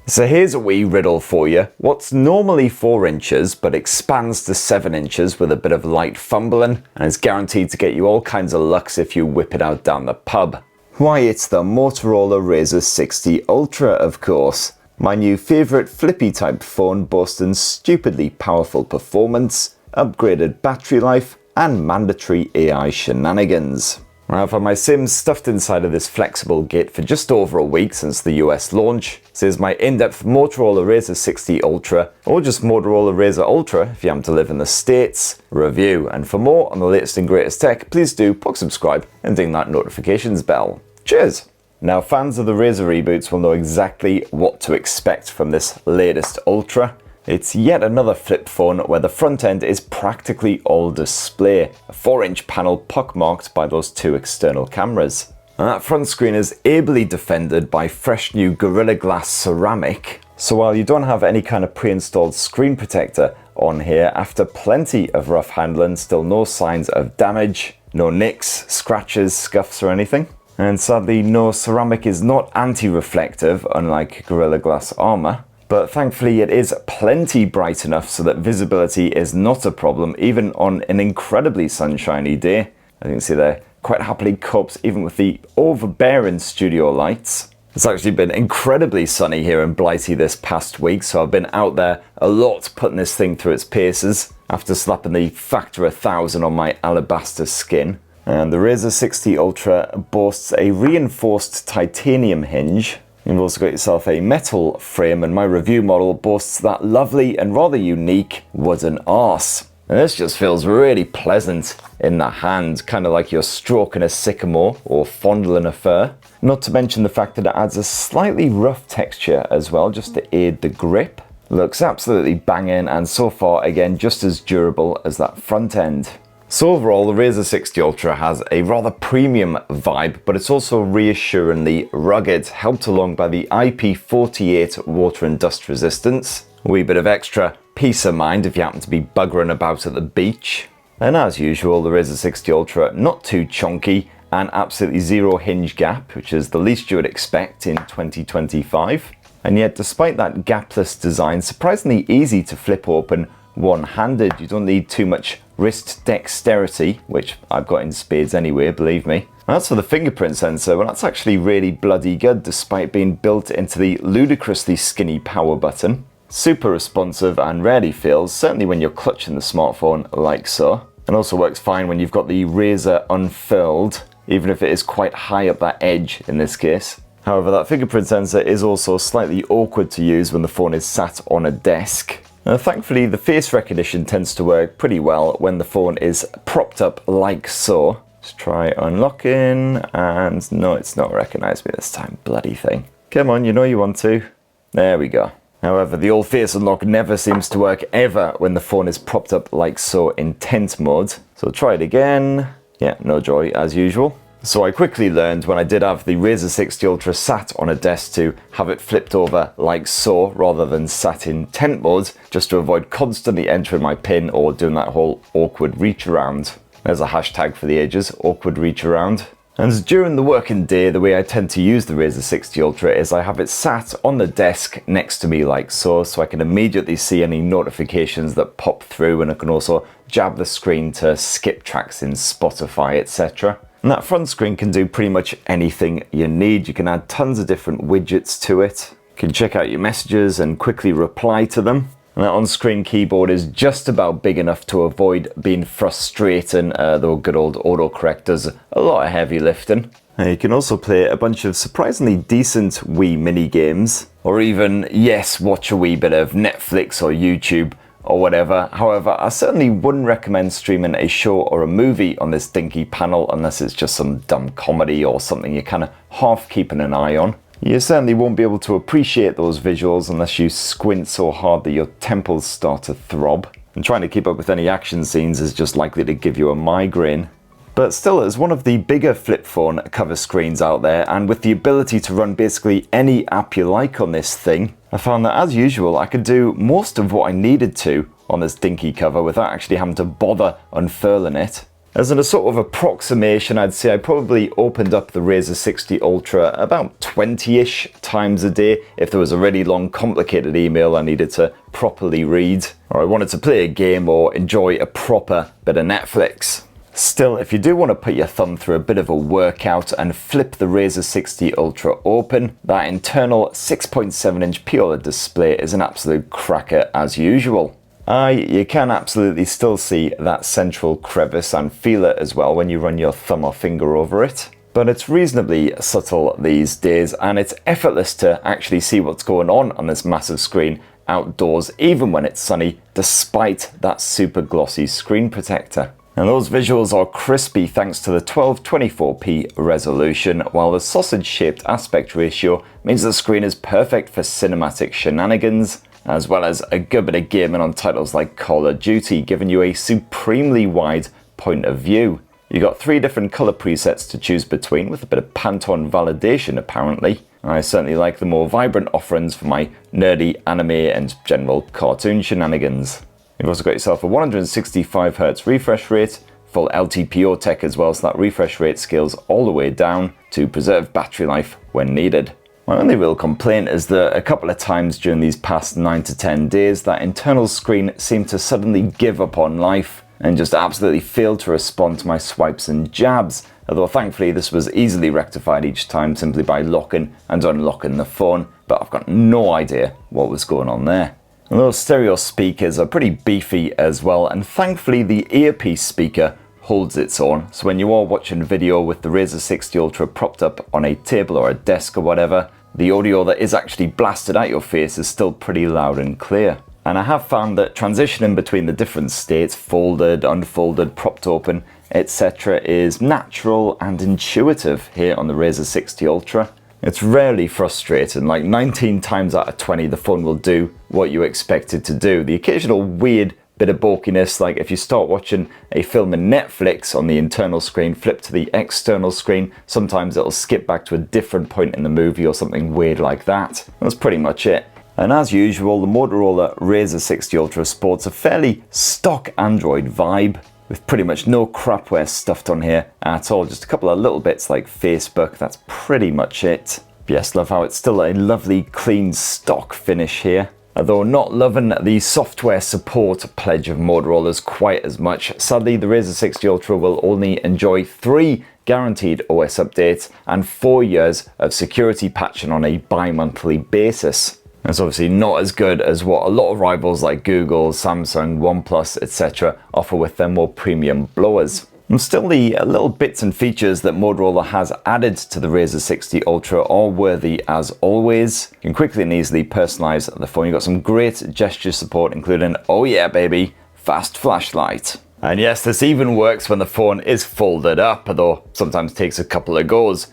So here's a wee riddle for you. What's normally 4 inches but expands to 7 inches with a bit of light fumbling and is guaranteed to get you all kinds of looks if you whip it out down the pub? Why, it's the Motorola RAZR 60 Ultra, of course. My new favourite flippy type phone boasting stupidly powerful performance, upgraded battery life and mandatory AI shenanigans. I've had my Sims stuffed inside of this flexible git for just over a week since the US launch. This is my in-depth Motorola RAZR 60 Ultra, or just Motorola RAZR Ultra if you happen to live in the States, review. And for more on the latest and greatest tech, please do subscribe and ding that notifications bell. Cheers! Now, fans of the RAZR reboots will know exactly what to expect from this latest Ultra. It's yet another flip phone where the front end is practically all display, a 4-inch panel pockmarked by those 2 external cameras. And that front screen is ably defended by fresh new Gorilla Glass ceramic, so while you don't have any kind of pre-installed screen protector on here, after plenty of rough handling, still no signs of damage, no nicks, scratches, scuffs or anything. And sadly, no, ceramic is not anti-reflective, unlike Gorilla Glass armor. But thankfully it is plenty bright enough so that visibility is not a problem, even on an incredibly sunshiny day. As you can see there, quite happily copes even with the overbearing studio lights. It's actually been incredibly sunny here in Blighty this past week, so I've been out there a lot putting this thing through its paces after slapping the factor 1000 on my alabaster skin. And the RAZR 60 Ultra boasts a reinforced titanium hinge. You've also got yourself a metal frame, and my review model boasts that lovely and rather unique wooden arse. And this just feels really pleasant in the hand, kind of like you're stroking a sycamore or fondling a fir. Not to mention the fact that it adds a slightly rough texture as well, just to aid the grip. Looks absolutely banging, and so far again just as durable as that front end. So overall, the RAZR 60 Ultra has a rather premium vibe, but it's also reassuringly rugged, helped along by the IP48 water and dust resistance. A wee bit of extra peace of mind if you happen to be buggering about at the beach. And as usual, the RAZR 60 Ultra not too chunky and absolutely zero hinge gap, which is the least you would expect in 2025. And yet, despite that gapless design, surprisingly easy to flip open one-handed. You don't need too much wrist dexterity, which I've got in spades anyway, believe me. And as for the fingerprint sensor, well, that's actually really bloody good despite being built into the ludicrously skinny power button. Super responsive and rarely fails, certainly when you're clutching the smartphone like so. And also works fine when you've got the RAZR unfurled, even if it is quite high up that edge in this case. However, that fingerprint sensor is also slightly awkward to use when the phone is sat on a desk. Thankfully, the face recognition tends to work pretty well when the phone is propped up like so. Let's try unlocking, and no, it's not recognized me this time, bloody thing. Come on, you know you want to. There we go. However, the old face unlock never seems to work ever when the phone is propped up like so in tent mode. So try it again. Yeah, no joy as usual. So I quickly learned when I did have the RAZR 60 Ultra sat on a desk to have it flipped over like so rather than sat in tent mode, just to avoid constantly entering my pin or doing that whole awkward reach around. There's a hashtag for the ages, awkward reach around. And during the working day, the way I tend to use the RAZR 60 Ultra is I have it sat on the desk next to me like so I can immediately see any notifications that pop through, and I can also jab the screen to skip tracks in Spotify, etc. And that front screen can do pretty much anything you need. You can add tons of different widgets to it. You can check out your messages and quickly reply to them. And that on-screen keyboard is just about big enough to avoid being frustrating, though good old autocorrect does a lot of heavy lifting. You can also play a bunch of surprisingly decent Wii mini games, or even, yes, watch a wee bit of Netflix or YouTube or whatever. However, I certainly wouldn't recommend streaming a show or a movie on this dinky panel unless it's just some dumb comedy or something you're kind of half keeping an eye on. You certainly won't be able to appreciate those visuals unless you squint so hard that your temples start to throb. And trying to keep up with any action scenes is just likely to give you a migraine. But still, as one of the bigger flip phone cover screens out there, and with the ability to run basically any app you like on this thing, I found that as usual I could do most of what I needed to on this dinky cover without actually having to bother unfurling it. As in a sort of approximation, I'd say I probably opened up the RAZR 60 Ultra about 20-ish times a day if there was a really long, complicated email I needed to properly read, or I wanted to play a game or enjoy a proper bit of Netflix. Still, if you do want to put your thumb through a bit of a workout and flip the RAZR 60 Ultra open, that internal 6.7-inch POLED display is an absolute cracker as usual. You can absolutely still see that central crevice and feel it as well when you run your thumb or finger over it. But it's reasonably subtle these days, and it's effortless to actually see what's going on this massive screen outdoors, even when it's sunny, despite that super glossy screen protector. And those visuals are crispy thanks to the 1224p resolution, while the sausage-shaped aspect ratio means the screen is perfect for cinematic shenanigans, as well as a good bit of gaming on titles like Call of Duty, giving you a supremely wide point of view. You got 3 different color presets to choose between, with a bit of Pantone validation apparently. I certainly like the more vibrant offerings for my nerdy anime and general cartoon shenanigans. You've also got yourself a 165Hz refresh rate, full LTPO tech as well, so that refresh rate scales all the way down to preserve battery life when needed. My only real complaint is that a couple of times during these past 9 to 10 days, that internal screen seemed to suddenly give up on life and just absolutely failed to respond to my swipes and jabs, although thankfully this was easily rectified each time simply by locking and unlocking the phone, but I've got no idea what was going on there. And those stereo speakers are pretty beefy as well, and thankfully the earpiece speaker holds its own, so when you are watching video with the RAZR 60 Ultra propped up on a table or a desk or whatever, the audio that is actually blasted at your face is still pretty loud and clear. And I have found that transitioning between the different states, folded, unfolded, propped open, etc., is natural and intuitive here on the RAZR 60 Ultra. It's rarely frustrating, like 19 times out of 20 the phone will do what you expect it to do. The occasional weird bit of bulkiness, like if you start watching a film in Netflix on the internal screen, flip to the external screen, sometimes it'll skip back to a different point in the movie or something weird like that. That's pretty much it. And as usual, the Motorola RAZR 60 Ultra sports a fairly stock Android vibe, with pretty much no crapware stuffed on here at all, just a couple of little bits like Facebook, that's pretty much it. Yes, love how it's still a lovely clean stock finish here. Although not loving the software support pledge of Motorola's quite as much. Sadly, the RAZR 60 Ultra will only enjoy 3 guaranteed OS updates and 4 years of security patching on a bi-monthly basis. That's obviously not as good as what a lot of rivals like Google, Samsung, OnePlus, etc. offer with their more premium blowers. And still, the little bits and features that Motorola has added to the RAZR 60 Ultra are worthy as always. You can quickly and easily personalize the phone. You've got some great gesture support, including, oh yeah baby, fast flashlight. And yes, this even works when the phone is folded up, although sometimes takes a couple of goes.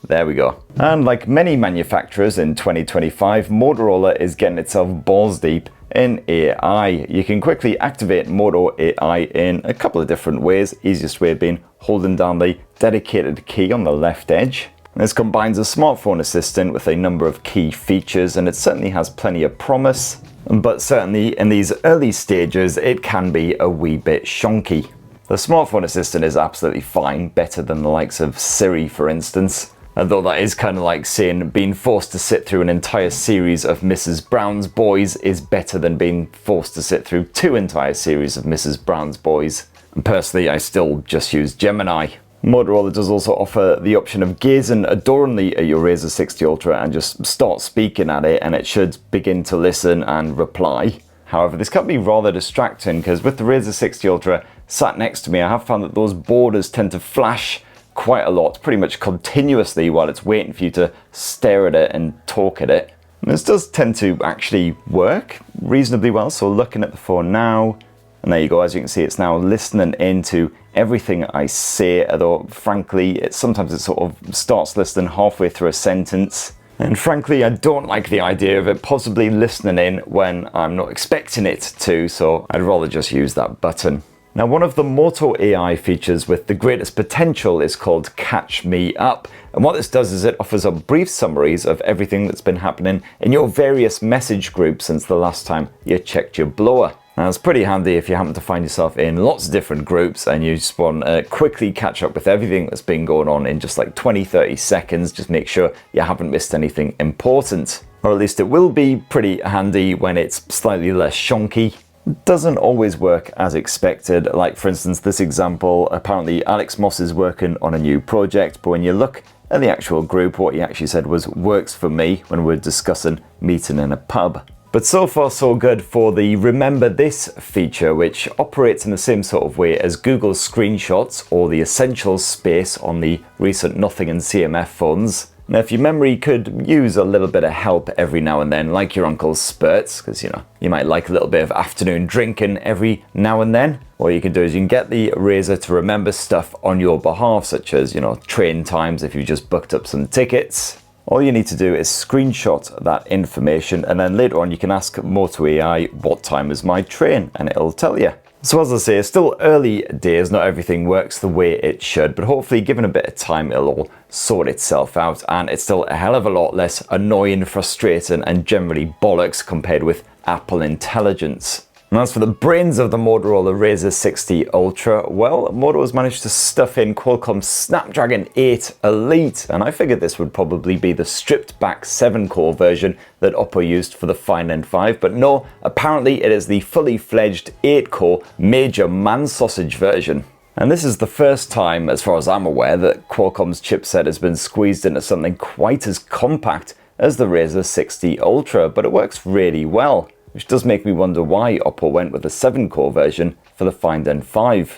There we go. And like many manufacturers in 2025, Motorola is getting itself balls deep in AI. You can quickly activate Moto AI in a couple of different ways. Easiest way being holding down the dedicated key on the left edge. This combines a smartphone assistant with a number of key features, and it certainly has plenty of promise. But certainly in these early stages, it can be a wee bit shonky. The smartphone assistant is absolutely fine, better than the likes of Siri, for instance. Although that is kind of like saying being forced to sit through an entire series of Mrs. Brown's Boys is better than being forced to sit through 2 entire series of Mrs. Brown's Boys. And personally, I still just use Gemini. Motorola does also offer the option of gazing adoringly at your RAZR 60 Ultra and just start speaking at it, and it should begin to listen and reply. However, this can be rather distracting because with the RAZR 60 Ultra sat next to me, I have found that those borders tend to flash quite a lot, pretty much continuously while it's waiting for you to stare at it and talk at it. And this does tend to actually work reasonably well, so looking at the phone now, and there you go, as you can see it's now listening into everything I say, although frankly sometimes it sort of starts listening halfway through a sentence. And frankly, I don't like the idea of it possibly listening in when I'm not expecting it to, so I'd rather just use that button. Now, one of the Moto AI features with the greatest potential is called Catch Me Up. And what this does is it offers up brief summaries of everything that's been happening in your various message groups since the last time you checked your blower. Now, it's pretty handy if you happen to find yourself in lots of different groups and you just want to quickly catch up with everything that's been going on in just like 20-30 seconds. Just make sure you haven't missed anything important. Or at least it will be pretty handy when it's slightly less shonky. It doesn't always work as expected. Like for instance, this example, apparently Alex Moss is working on a new project, but when you look at the actual group, what he actually said was works for me when we're discussing meeting in a pub. But so far so good for the Remember This feature, which operates in the same sort of way as Google's screenshots or the Essentials space on the recent Nothing and CMF phones. Now, if your memory could use a little bit of help every now and then, like your uncle's spurts, because you might like a little bit of afternoon drinking every now and then, what you can do is you can get the RAZR to remember stuff on your behalf, such as, train times if you just booked up some tickets. All you need to do is screenshot that information, and then later on you can ask Moto AI, what time is my train? And it'll tell you. So as I say, it's still early days, not everything works the way it should, but hopefully given a bit of time it'll all sort itself out, and it's still a hell of a lot less annoying, frustrating and generally bollocks compared with Apple Intelligence. And as for the brains of the Motorola RAZR 60 Ultra, well, Moto has managed to stuff in Qualcomm's Snapdragon 8 Elite, and I figured this would probably be the stripped back 7-core version that Oppo used for the Find N5, but no, apparently it is the fully fledged 8-core major man sausage version. And this is the first time, as far as I'm aware, that Qualcomm's chipset has been squeezed into something quite as compact as the RAZR 60 Ultra, but it works really well. Which does make me wonder why Oppo went with a 7-core version for the Find N5.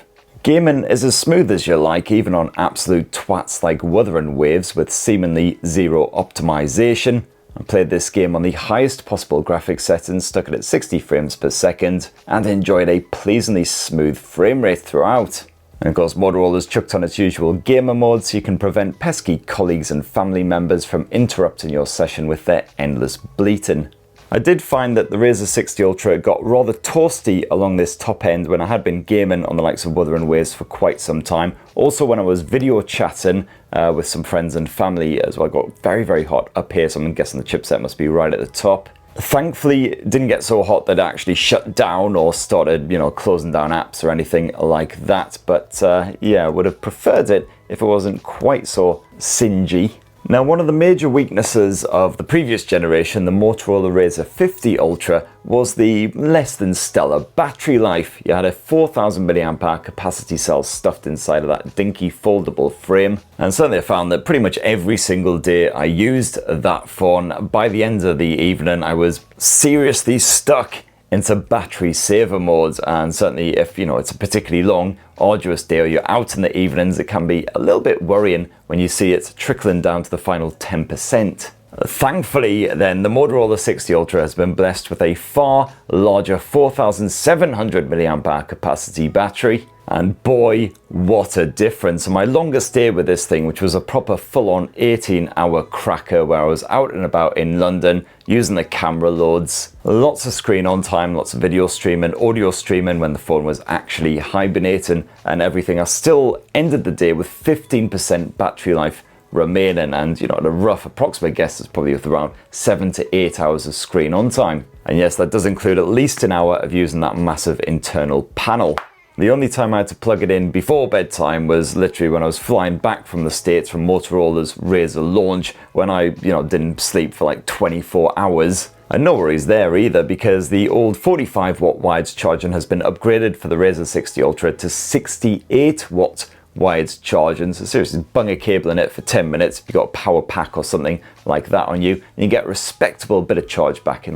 Gaming is as smooth as you like, even on absolute twats like Wuthering waves with seemingly zero optimization. I played this game on the highest possible graphics settings, stuck it at 60 frames per second, and enjoyed a pleasingly smooth frame rate throughout. And of course, Motorola's chucked on its usual gamer mode so you can prevent pesky colleagues and family members from interrupting your session with their endless bleating. I did find that the RAZR 60 Ultra got rather toasty along this top end when I had been gaming on the likes of Wuthering waves for quite some time. Also when I was video chatting with some friends and family as well, it got very, very hot up here, so I'm guessing the chipset must be right at the top. Thankfully, it didn't get so hot that it actually shut down or started, closing down apps or anything like that. But yeah, I would have preferred it if it wasn't quite so singy. Now, one of the major weaknesses of the previous generation, the Motorola RAZR 50 Ultra, was the less than stellar battery life. You had a 4000 mAh capacity cell stuffed inside of that dinky foldable frame. And certainly I found that pretty much every single day I used that phone, by the end of the evening, I was seriously stuck into battery saver modes. And certainly if it's a particularly long, arduous day or you're out in the evenings, it can be a little bit worrying when you see it trickling down to the final 10%. Thankfully then, the Motorola 60 Ultra has been blessed with a far larger 4700 mAh capacity battery. And boy, what a difference. My longest day with this thing, which was a proper full-on 18-hour cracker where I was out and about in London using the camera loads. Lots of screen on time, lots of video streaming, audio streaming when the phone was actually hibernating and everything. I still ended the day with 15% battery life remaining, and at a rough approximate guess it's probably with around 7 to 8 hours of screen on time. And yes, that does include at least an hour of using that massive internal panel. The only time I had to plug it in before bedtime was literally when I was flying back from the States from Motorola's RAZR launch, when I, didn't sleep for like 24 hours. And no worries there either, because the old 45 watt wired charging has been upgraded for the RAZR 60 Ultra to 68 watt wired charging. So seriously, bung a cable in it for 10 minutes. If you've got a power pack or something like that on you, you get a respectable bit of charge back in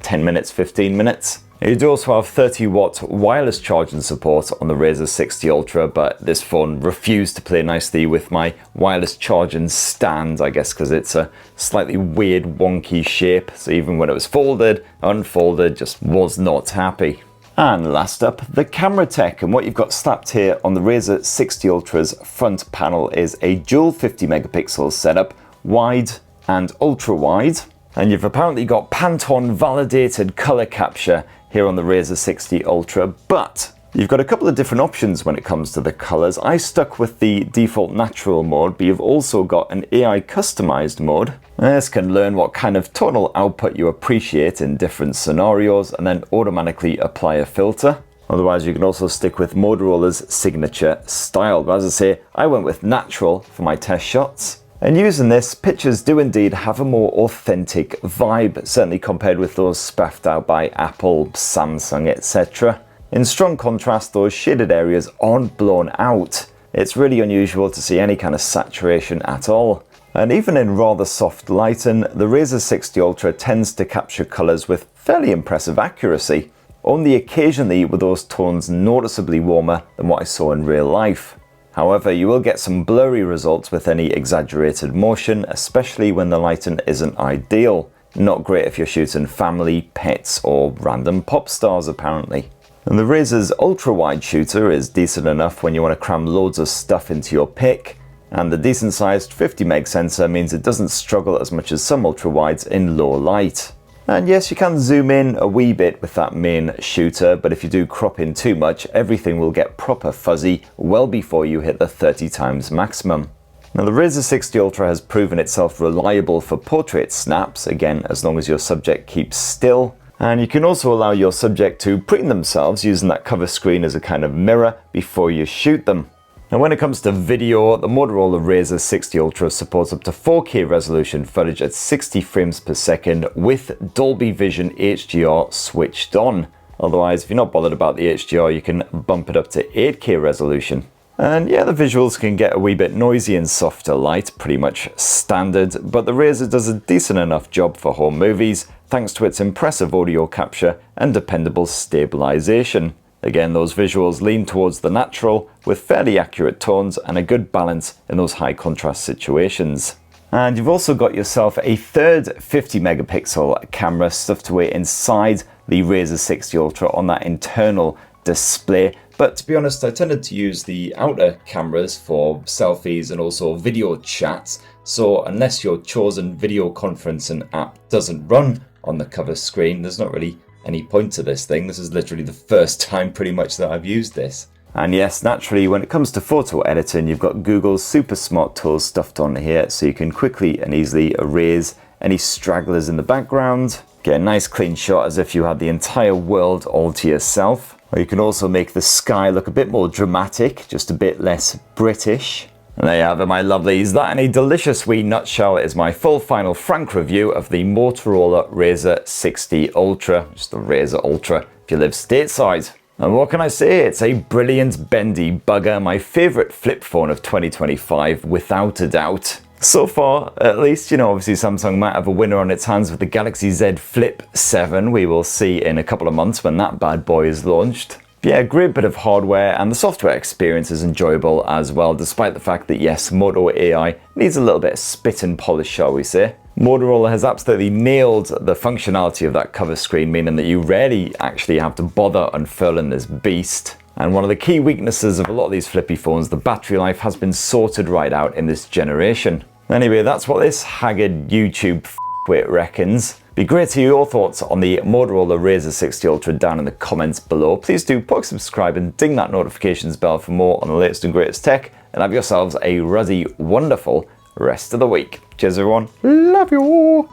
10 minutes, 15 minutes. You do also have 30 watt wireless charging support on the RAZR 60 Ultra, but this phone refused to play nicely with my wireless charging stand, I guess because it's a slightly weird, wonky shape. So even when it was folded, unfolded, just was not happy. And last up, the camera tech. And what you've got slapped here on the RAZR 60 Ultra's front panel is a dual 50 megapixel setup, wide and ultra wide. And you've apparently got Pantone validated color capture here on the RAZR 60 Ultra, but You've got a couple of different options when it comes to the colors. I stuck with the default natural mode, but you've also got an AI customized mode. This can learn what kind of tonal output you appreciate in different scenarios and then automatically apply a filter. Otherwise, you can also stick with Motorola's signature style. But as I say, I went with natural for my test shots. And using this, pictures do indeed have a more authentic vibe, certainly compared with those spaffed out by Apple, Samsung, etc. In strong contrast, those shaded areas aren't blown out. It's really unusual to see any kind of saturation at all. And even in rather soft lighting, the RAZR 60 Ultra tends to capture colours with fairly impressive accuracy. Only occasionally were those tones noticeably warmer than what I saw in real life. However, you will get some blurry results with any exaggerated motion, especially when the lighting isn't ideal. Not great if you're shooting family, pets, or random pop stars apparently. And the RAZR's ultra-wide shooter is decent enough when you want to cram loads of stuff into your pic, and the decent sized 50 meg sensor means it doesn't struggle as much as some ultra-wides in low light. And yes, you can zoom in a wee bit with that main shooter, but if you do crop in too much, everything will get proper fuzzy well before you hit the 30 times maximum. Now the RAZR 60 Ultra has proven itself reliable for portrait snaps, again as long as your subject keeps still. And you can also allow your subject to preen themselves using that cover screen as a kind of mirror before you shoot them. Now when it comes to video, the Motorola RAZR 60 Ultra supports up to 4K resolution footage at 60 frames per second with Dolby Vision HDR switched on. Otherwise, if you're not bothered about the HDR, you can bump it up to 8K resolution. And yeah, the visuals can get a wee bit noisy in softer light, pretty much standard, but the RAZR does a decent enough job for home movies, thanks to its impressive audio capture and dependable stabilization. Again, those visuals lean towards the natural, with fairly accurate tones and a good balance in those high contrast situations. And you've also got yourself a third 50 megapixel camera stuffed away inside the RAZR 60 Ultra on that internal display. But to be honest, I tended to use the outer cameras for selfies and also video chats. So unless your chosen video conferencing app doesn't run on the cover screen, there's not really any point to this thing. This is literally the first time pretty much that I've used this. And yes, naturally, when it comes to photo editing, you've got Google's super smart tools stuffed on here, so you can quickly and easily erase any stragglers in the background, get a nice clean shot as if you had the entire world all to yourself. Or you can also make the sky look a bit more dramatic, just a bit less British. And there you have it, my lovelies. That in a delicious wee nutshell is my full final frank review of the Motorola RAZR 60 Ultra, just the RAZR Ultra if you live stateside. And what can I say? It's a brilliant bendy bugger, my favourite flip phone of 2025 without a doubt. So far, at least, obviously Samsung might have a winner on its hands with the Galaxy Z Flip 7. We will see in a couple of months when that bad boy is launched. Yeah, great bit of hardware, and the software experience is enjoyable as well, despite the fact that yes, Moto AI needs a little bit of spit and polish, shall we say. Motorola has absolutely nailed the functionality of that cover screen, meaning that you rarely actually have to bother unfurling this beast. And one of the key weaknesses of a lot of these flippy phones, the battery life has been sorted right out in this generation. Anyway, that's what this haggard YouTube f***wit reckons. Be great to hear your thoughts on the Motorola RAZR 60 Ultra down in the comments below. Please do poke, subscribe and ding that notifications bell for more on the latest and greatest tech, and have yourselves a ruddy, wonderful rest of the week. Cheers everyone, love you all.